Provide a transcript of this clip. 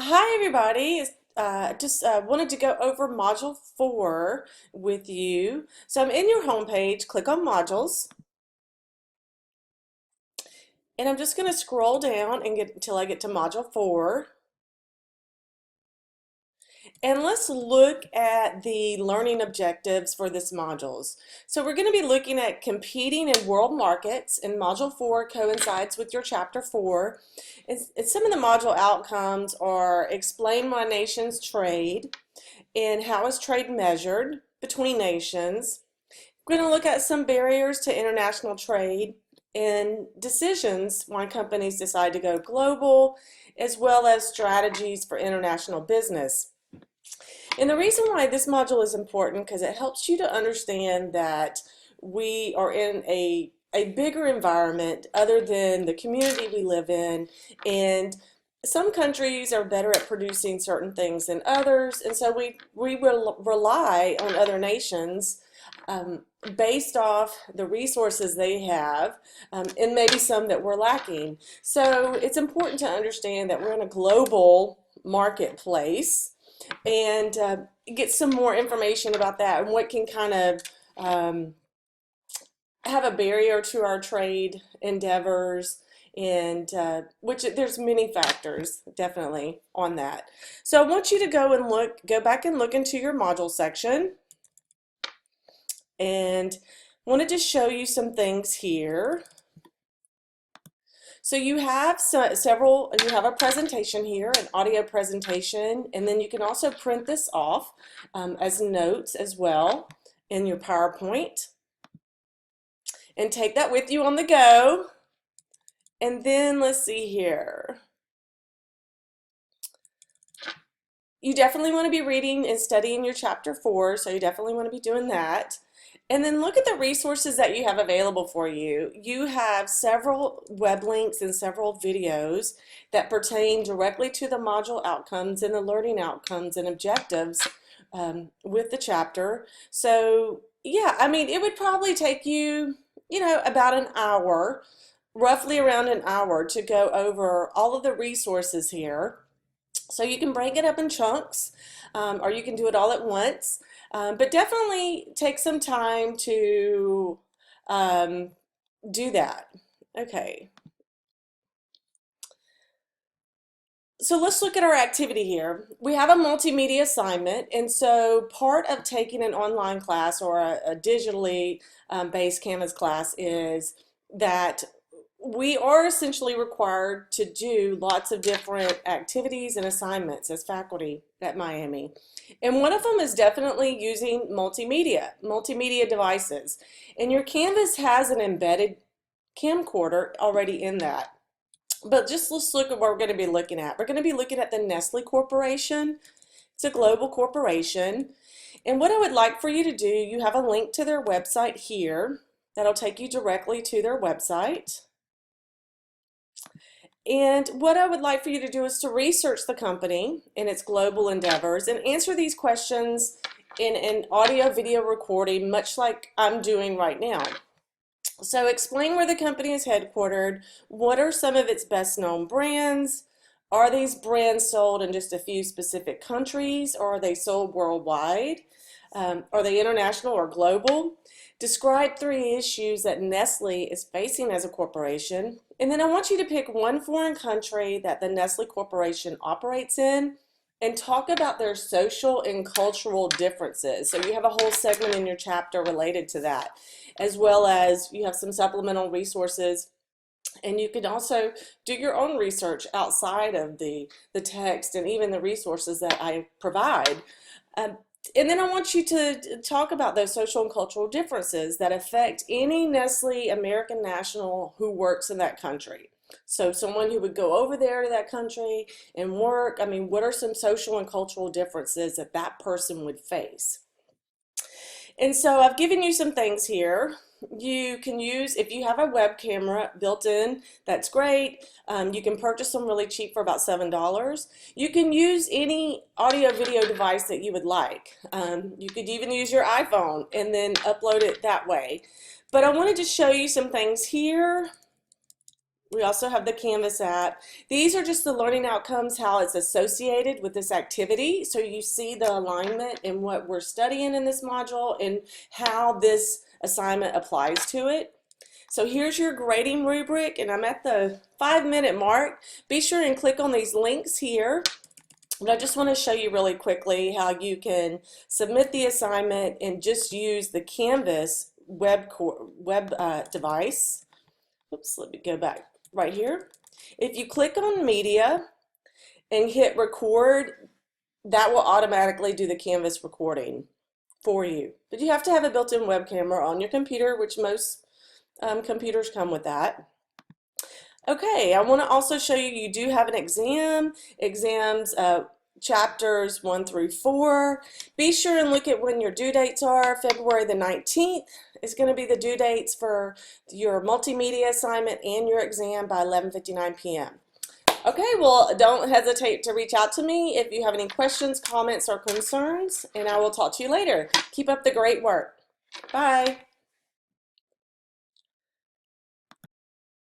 Hi, everybody. Just wanted to go over Module 4 with you. So I'm in your homepage, click on Modules, and I'm just going to scroll down and get until I get to Module 4. And let's look at the learning objectives for this modules. So we're going to be looking at competing in world markets, and Module 4 coincides with your Chapter 4. And some of the module outcomes are explain why nations trade, and how is trade measured between nations. We're going to look at some barriers to international trade and decisions why companies decide to go global, as well as strategies for international business. And the reason why this module is important because it helps you to understand that we are in a bigger environment other than the community we live in, and some countries are better at producing certain things than others, and so we will rely on other nations um, based off the resources they have, and maybe some that we're lacking. So it's important to understand that we're in a global marketplace, and get some more information about that and what can kind of have a barrier to our trade endeavors, and which there's many factors definitely on that. So I want you to go back and look into your module section, and wanted to show you some things here. So you have you have a presentation here, an audio presentation, and then you can also print this off as notes as well in your PowerPoint and take that with you on the go. And then let's see here. You definitely want to be reading and studying your Chapter 4, so you definitely want to be doing that. And then look at the resources that you have available for you. You have several web links and several videos that pertain directly to the module outcomes and the learning outcomes and objectives with the chapter. So yeah, I mean, it would probably take you, about an hour, roughly around an hour, to go over all of the resources here. So you can break it up in chunks, or you can do it all at once. But definitely take some time to um, do that. Okay, so let's look at our activity here. We have a multimedia assignment, and so part of taking an online class or a digitally based Canvas class is that we are essentially required to do lots of different activities and assignments as faculty at Miami. And one of them is definitely using multimedia devices. And your Canvas has an embedded camcorder already in that. But just let's look at what we're going to be looking at. We're going to be looking at the Nestle Corporation. It's a global corporation. And what I would like for you to do, you have a link to their website here that'll take you directly to their website. And what I would like for you to do is to research the company and its global endeavors and answer these questions in an audio video recording, much like I'm doing right now. So explain where the company is headquartered. What are some of its best known brands? Are these brands sold in just a few specific countries, or are they sold worldwide? Are they international or global? Describe 3 issues that Nestle is facing as a corporation. And then I want you to pick one foreign country that the Nestle Corporation operates in and talk about their social and cultural differences. So you have a whole segment in your chapter related to that, as well as you have some supplemental resources. And you can also do your own research outside of the text and even the resources that I provide. And then I want you to talk about those social and cultural differences that affect any Nestle American national who works in that country. So someone who would go over there to that country and work, I mean, what are some social and cultural differences that that person would face? And so I've given you some things here. You can use, if you have a web camera built in, that's great. You can purchase them really cheap for about $7. You can use any audio video device that you would like. You could even use your iPhone and then upload it that way. But I wanted to show you some things here We also have the Canvas app. These are just the learning outcomes, how it's associated with this activity. So you see the alignment in what we're studying in this module and how this assignment applies to it. So here's your grading rubric, and I'm at the 5-minute mark. Be sure and click on these links here. But I just want to show you really quickly how you can submit the assignment and just use the Canvas web device. Oops, let me go back right here. If you click on media and hit record, that will automatically do the Canvas recording for you. But you have to have a built-in web camera on your computer, which most computers come with that. Okay, I want to also show you, you do have an exams, chapters 1 through 4. Be sure and look at when your due dates are. February the 19th is going to be the due dates for your multimedia assignment and your exam by 11:59 p.m. Okay, well, don't hesitate to reach out to me if you have any questions, comments, or concerns, and I will talk to you later. Keep up the great work. Bye.